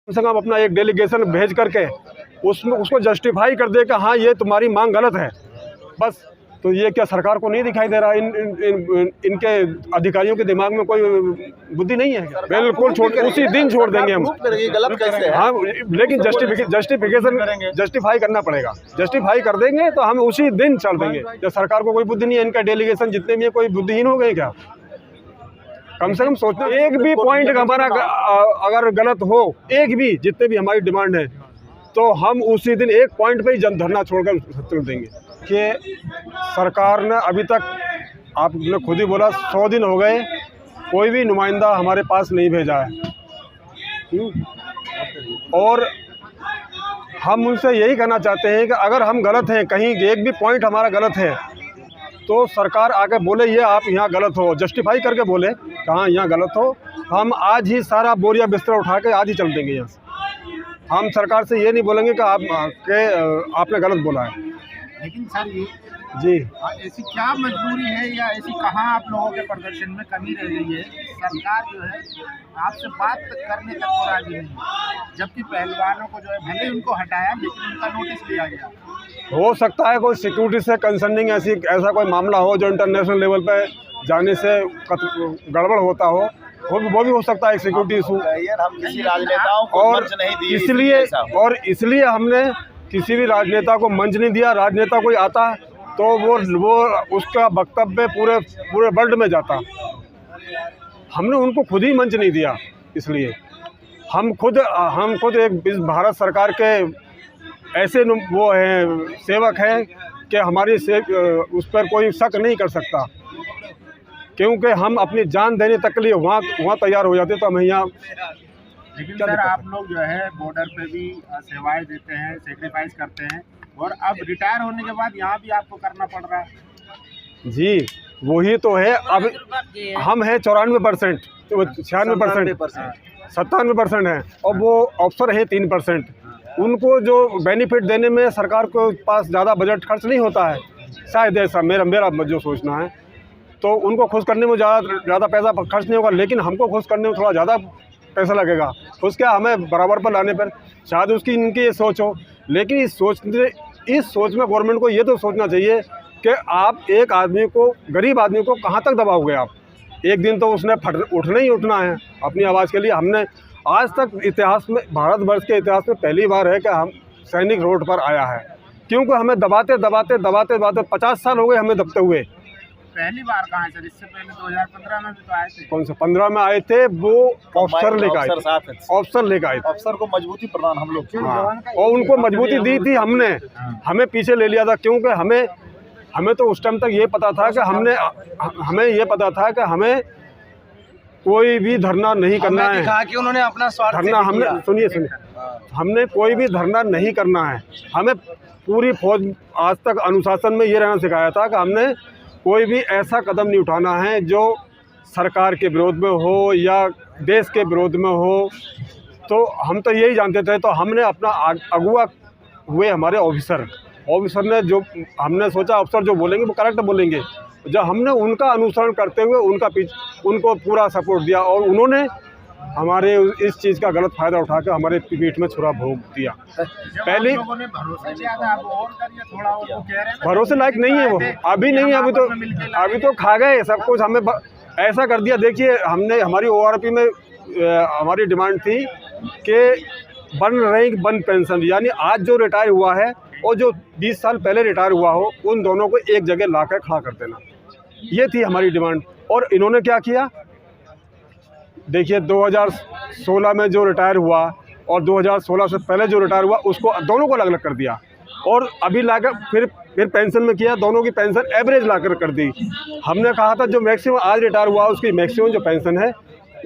कम से कम अपना एक डेलीगेशन भेज करके उसमें उसको जस्टिफाई कर दे कि हाँ ये तुम्हारी मांग गलत है बस। तो ये क्या सरकार को नहीं दिखाई दे रहा? इनके अधिकारियों के दिमाग में कोई बुद्धि नहीं है? बिल्कुल उसी दिन छोड़ देंगे हम। गलत कैसे है? हाँ, लेकिन जस्टिफिकेशन जस्टिफाई करना पड़ेगा। जस्टिफाई कर देंगे तो हम उसी दिन छोड़ देंगे। जब सरकार को कोई बुद्धि नहीं है, इनका डेलीगेशन जितने भी है कोई बुद्धिहीन हो गए क्या? कम से कम सोचना, एक भी पॉइंट हमारा अगर गलत हो, एक भी, जितने भी हमारी डिमांड है, तो हम उसी दिन एक पॉइंट पे ही जन धरना छोड़कर छोड़ देंगे। कि सरकार ने अभी तक, आपने खुद ही बोला, 100 दिन हो गए, कोई भी नुमाइंदा हमारे पास नहीं भेजा है। और हम उनसे यही कहना चाहते हैं कि अगर हम गलत हैं, कहीं एक भी पॉइंट हमारा गलत है, तो सरकार आके बोले ये आप यहाँ गलत हो, जस्टिफाई करके बोले कहाँ यहाँ गलत हो। हम आज ही सारा बोरिया बिस्तर उठा के आज ही चल देंगे यहाँ से। हम सरकार से ये नहीं बोलेंगे कि आपने गलत बोला है। लेकिन सर ये जी, ऐसी क्या मजबूरी है या ऐसी कहाँ आप लोगों के प्रदर्शन में कमी रह गई है? सरकार जो है आपसे बात करने तक को राजी नहीं है, जबकि पहलवानों को जो है भले उनको हटाया लेकिन उनका नोटिस लिया गया। हो सकता है कोई सिक्योरिटी से कंसर्निंग ऐसा कोई मामला हो जो इंटरनेशनल लेवल पे जाने से गड़बड़ होता हो, वो भी हो सकता है एक सिक्योरिटी इशू। हम किसी राजनेताओं को मंच नहीं दिए, इसलिए हमने किसी भी राजनेता को मंच नहीं दिया। राजनेता कोई आता तो वो उसका वक्तव्य पूरे वर्ल्ड में जाता। हमने उनको खुद ही मंच नहीं दिया, इसलिए हम खुद एक इस भारत सरकार के ऐसे वो हैं, सेवक हैं कि हमारी उस पर कोई शक नहीं कर सकता, क्योंकि हम अपनी जान देने तक के लिए वहाँ तैयार हो जाते। तो हम यहाँ, लेकिन सर आप लोग जो है बॉर्डर पे भी सेवाएं देते हैं, सेक्रीफाइस करते हैं, और अब रिटायर होने के बाद यहाँ भी आपको करना पड़ रहा है। जी वही तो है। अब हम हैं 94%, 96%, 97% हैं, और वो अफसर है 3%। उनको जो बेनिफिट देने में सरकार को पास ज़्यादा बजट खर्च नहीं होता है, शायद ऐसा मेरा जो सोचना है। तो उनको खुश करने में ज़्यादा पैसा खर्च नहीं होगा, लेकिन हमको खुश करने में थोड़ा ज़्यादा पैसा लगेगा। खुश क्या, हमें बराबर पर लाने पर शायद इनकी ये सोच हो। लेकिन इस सोच में गवर्नमेंट को ये तो सोचना चाहिए कि आप एक आदमी को, गरीब आदमी को कहाँ तक दबाओगे आप? एक दिन तो उसने उठना ही उठना है अपनी आवाज़ के लिए। हमने आज तक इतिहास में, भारतवर्ष के इतिहास में पहली बार है कि हम सैनिक रोड पर आया है, क्योंकि हमें दबाते 50 साल हो गए हमें दबते हुए। पहली बार कहाँ है सर? इससे पहले 2015 में भी तो आए थे। कौन सा 15 में आए थे? वो अफसर लेकर आए थे, अफसर को मजबूती प्रदान हम लोग। हाँ, और उनको मजबूती दी थी हमने, हमें पीछे ले लिया था, क्योंकि हमें तो उस टाइम तक ये पता था कि हमें कोई भी धरना नहीं करना है। कि उन्होंने अपना स्वार्थ धरना हमने, सुनिए, हमने कोई भी धरना नहीं करना है। हमें पूरी फौज आज तक अनुशासन में ये रहना सिखाया था कि हमने कोई भी ऐसा कदम नहीं उठाना है जो सरकार के विरोध में हो या देश के विरोध में हो। तो हम तो यही जानते थे। तो हमने अपना अगुआ हुए हमारे ऑफिसर ने, जो हमने सोचा अफसर जो बोलेंगे वो करेक्ट बोलेंगे, जब हमने उनका अनुसरण करते हुए उनको पूरा सपोर्ट दिया, और उन्होंने हमारे इस चीज़ का गलत फ़ायदा उठा के हमारे पीठ में छुरा भोग दिया। पहले भरोसे लायक नहीं है वो, अभी नहीं है, अभी तो खा गए सब कुछ। हमें ऐसा कर दिया। देखिए, हमारी ORP में हमारी डिमांड थी कि वन पेंशन, यानी आज जो रिटायर हुआ है और जो 20 साल पहले रिटायर हुआ हो, उन दोनों को एक जगह लाकर खड़ा कर देना, ये थी हमारी डिमांड। और इन्होंने क्या किया, देखिए 2016 में जो रिटायर हुआ और 2016 से पहले जो रिटायर हुआ, उसको दोनों को अलग अलग कर दिया, और अभी लाकर फिर पेंशन में किया, दोनों की पेंशन एवरेज लाकर कर दी। हमने कहा था जो मैक्सिमम आज रिटायर हुआ उसकी मैक्सिमम जो पेंशन है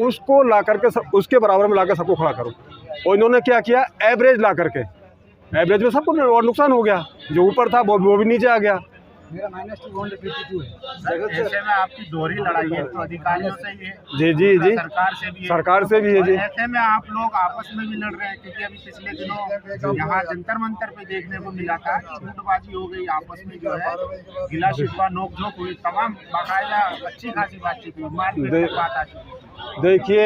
उसको ला करके उसके बराबर में लाकर सबको खड़ा करो। और इन्होंने क्या किया, एवरेज ला करके, एवरेज में सबको और नुकसान हो गया। जो ऊपर था वो भी नीचे आ गया। मेरा -252 है। ऐसे में आपकी दोहरी लड़ाई है, तो अधिकारियों से ही है, जी, सरकार से भी है जी। ऐसे में आप लोग आपस में भी लड़ रहे हैं, क्योंकि अभी पिछले दिनों यहाँ जंतर मंतर पे देखने को मिला था, झूठबाजी हो गई आपस में, जो है गिला शिकवा नोक झोंक हुई, तमाम बाकायदा अच्छी खासी बातचीत हुई, मारपीट की बात आ चुकी। देखिए,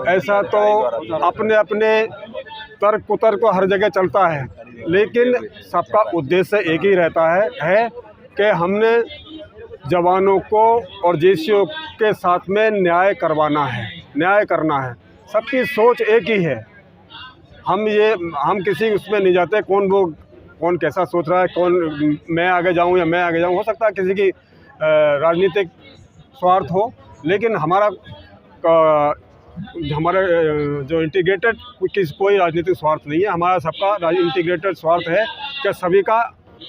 ऐसा तो अपने अपने तर्क कुतर्क को हर जगह चलता है, लेकिन सबका उद्देश्य एक ही रहता है कि हमने जवानों को और जेसीओ के साथ में न्याय करवाना है, न्याय करना है। सबकी सोच एक ही है। हम किसी उसमें नहीं जाते कौन कैसा सोच रहा है, कौन मैं आगे जाऊं या मैं आगे जाऊं। हो सकता है किसी की राजनीतिक स्वार्थ हो, लेकिन हमारा जो इंटीग्रेटेड कोई राजनीतिक स्वार्थ नहीं है। हमारा सबका इंटीग्रेटेड स्वार्थ है कि सभी का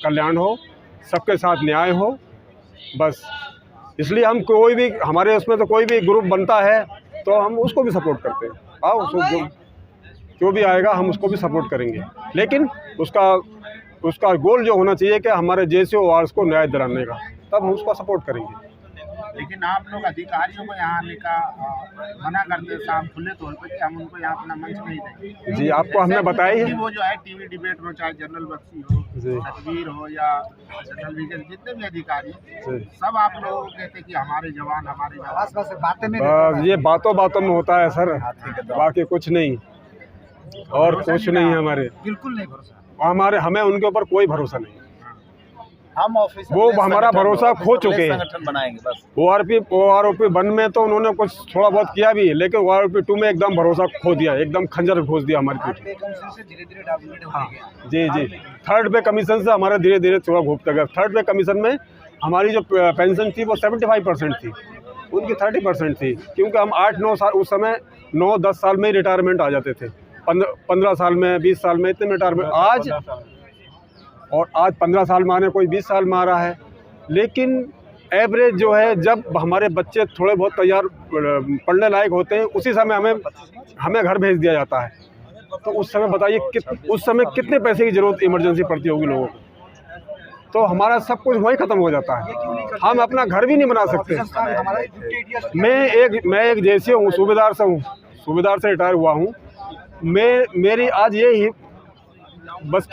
कल्याण हो, सबके साथ न्याय हो, बस। इसलिए हम कोई भी हमारे उसमें तो कोई भी ग्रुप बनता है तो हम उसको भी सपोर्ट करते हैं। आओ, जो भी आएगा हम उसको भी सपोर्ट करेंगे, लेकिन उसका गोल जो होना चाहिए कि हमारे जेसीओ वार्स को न्याय दिलाने का, तब हम उसको सपोर्ट करेंगे। लेकिन आप लोग अधिकारियों को यहाँ आने का मना करते हैं साफ खुले तौर पर कि हम उनको यहाँ अपना मंच नहीं देंगे। जी, आपको हमने बताया ही। वो जो है टीवी डिबेट हो, चाहे जनरल बख्शी हो, तस्वीर हो या जनरल विजन, जितने भी अधिकारी सब आप लोगों को कहते हैं कि हमारे जवान बस बातें में। ये बातों में होता है सर, बाकी कुछ नहीं, और कुछ नहीं है। हमारे बिल्कुल नहीं भरोसा, हमें उनके ऊपर कोई भरोसा नहीं। हम ऑफिस वो हमारा भरोसा खो चुके हैं। संगठन बनाएंगे बस। ORP 1 में तो उन्होंने कुछ थोड़ा बहुत किया भी, लेकिन ORP 2 में एकदम भरोसा खो दिया, एकदम खंजर घोष दिया हमारी पीठ। जी, थर्ड पे कमीशन से हमारा धीरे धीरे थोड़ा घूमता गया। थर्ड पे कमीशन में हमारी जो पेंशन थी वो 75% थी, उनकी 30% थी, क्योंकि हम 8-9 साल उस समय 9-10 साल में ही रिटायरमेंट आ जाते थे। 15 साल में, 20 साल में इतने में रिटायरमेंट। आज 15 साल में आने, कोई 20 साल में आ रहा है। लेकिन एवरेज जो है, जब हमारे बच्चे थोड़े बहुत तैयार पढ़ने लायक होते हैं, उसी समय हमें घर भेज दिया जाता है। तो उस समय बताइए उस समय कितने पैसे की ज़रूरत इमरजेंसी पड़ती होगी लोगों को। तो हमारा सब कुछ वहीं ख़त्म हो जाता है। हम अपना घर भी नहीं बना सकते। मैं एक जेसीओ हूँ, सूबेदार से रिटायर हुआ हूँ। मेरी आज ये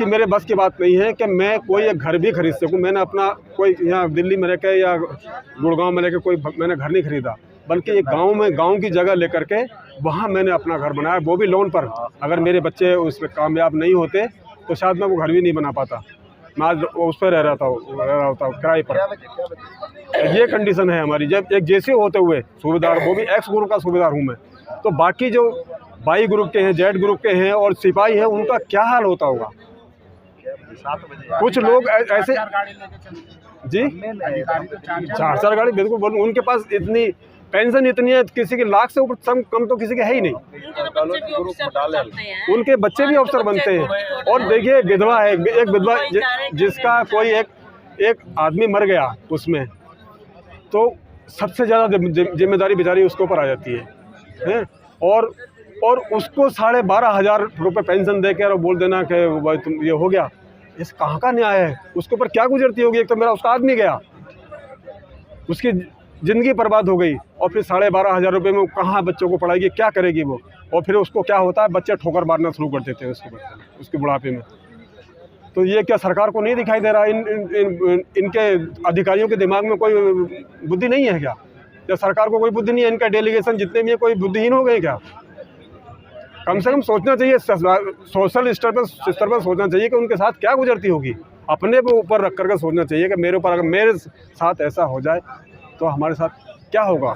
मेरे बस की बात नहीं है कि मैं कोई एक घर भी खरीद सकूं। मैंने अपना कोई यहाँ दिल्ली में रहकर या गुड़गांव में रहकर मैंने घर नहीं खरीदा, बल्कि एक गांव की जगह लेकर के वहाँ मैंने अपना घर बनाया, वो भी लोन पर। अगर मेरे बच्चे उसमें कामयाब नहीं होते तो शायद मैं वो घर भी नहीं बना पाता। मैं आज उस पर रह रहा था किराए पर। ये कंडीशन है हमारी। जब एक जेसीओ होते हुए सूबेदार, वो भी एक्स ग्रुप का सूबेदार हूँ मैं, तो बाकी जो वाई ग्रुप के हैं, जेड ग्रुप के हैं और सिपाही हैं, उनका क्या हाल होता होगा। कुछ लोग ऐसे जी 4 गाड़ी, बिल्कुल बोलूँ, उनके पास इतनी पेंशन इतनी है, किसी के लाख से ऊपर कम तो किसी के है ही नहीं। उनके बच्चे भी अफसर बनते हैं। और देखिए, विधवा है, एक विधवा जिसका कोई एक आदमी मर गया उसमें, तो सबसे ज़्यादा जिम्मेदारी बेचारी उसके ऊपर आ जाती है। और उसको 12,500 रुपये पेंशन दे के और बोल देना कि भाई तुम ये हो गया। इस कहाँ का न्याय है? उसके ऊपर क्या गुजरती होगी? एक तो मेरा उसका आदमी गया, उसकी ज़िंदगी बर्बाद हो गई, और फिर 12,500 रुपये में कहाँ बच्चों को पढ़ाएगी, क्या करेगी वो? और फिर उसको क्या होता है, बच्चे ठोकर मारना शुरू कर देते हैं उसके बुढ़ापे में। तो ये क्या सरकार को नहीं दिखाई दे रहा? इनके अधिकारियों के दिमाग में कोई बुद्धि नहीं है क्या? या सरकार को कोई बुद्धि नहीं है? इनका डेलीगेशन जितने भी है, कोई बुद्धिहीन हो गए क्या? कम से कम सोचना चाहिए, सोशल स्तर पर सोचना चाहिए कि उनके साथ क्या गुजरती होगी। अपने पे ऊपर रख करके सोचना चाहिए कि मेरे ऊपर अगर मेरे साथ ऐसा हो जाए तो हमारे साथ क्या होगा।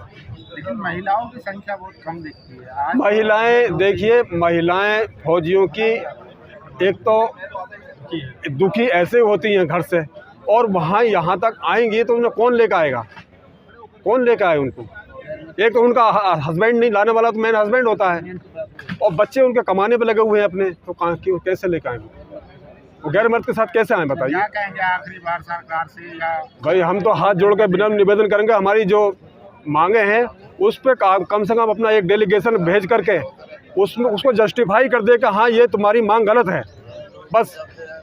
लेकिन महिलाओं की संख्या बहुत कम दिखती है। महिलाएं, देखिए, महिलाएं फौजियों की एक तो दुखी ऐसे होती हैं घर से, और वहाँ यहाँ तक आएंगी तो उन्हें कौन लेकर आएगा? कौन लेकर आए उनको? एक तो उनका हस्बैंड नहीं लाने वाला, तो मेन हस्बैंड होता है, और बच्चे उनके कमाने पे लगे हुए हैं अपने, तो कैसे लेकर आएंगे? वो गैर मर्द के साथ कैसे आए बताइए? क्या कहेंगे आखिरी बार सरकार से? या भाई, हम तो हाथ जोड़ कर विनम्र निवेदन करेंगे, हमारी जो मांगे हैं उस पर कम से कम अपना एक डेलीगेशन भेज करके उसको जस्टिफाई कर दे कि हाँ, ये तुम्हारी मांग गलत है, बस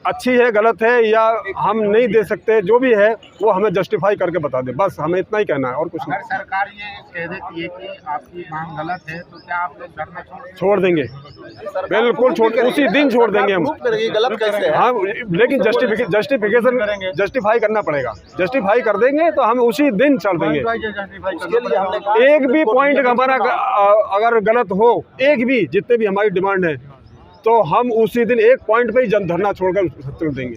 अच्छी है गलत है या हम नहीं दे सकते, जो भी है वो हमें जस्टिफाई करके बता दे, बस हमें इतना ही कहना है और कुछ अगर नहीं। सरकार ये कह देती है कि आपकी मांग गलत है तो क्या आप लोग धरना छोड़ देंगे, बिल्कुल छोड़, उसी दिन छोड़ देंगे हम। गलत कैसे है? हाँ, लेकिन जस्टिफिकेशन जस्टिफाई करना पड़ेगा, जस्टिफाई कर देंगे तो हम उसी दिन छोड़ देंगे। उसके लिए हमने एक भी पॉइंट हमारा अगर गलत हो, एक भी, जितने भी हमारी डिमांड है, तो हम उसी दिन एक पॉइंट पे ही धरना छोड़कर चल देंगे।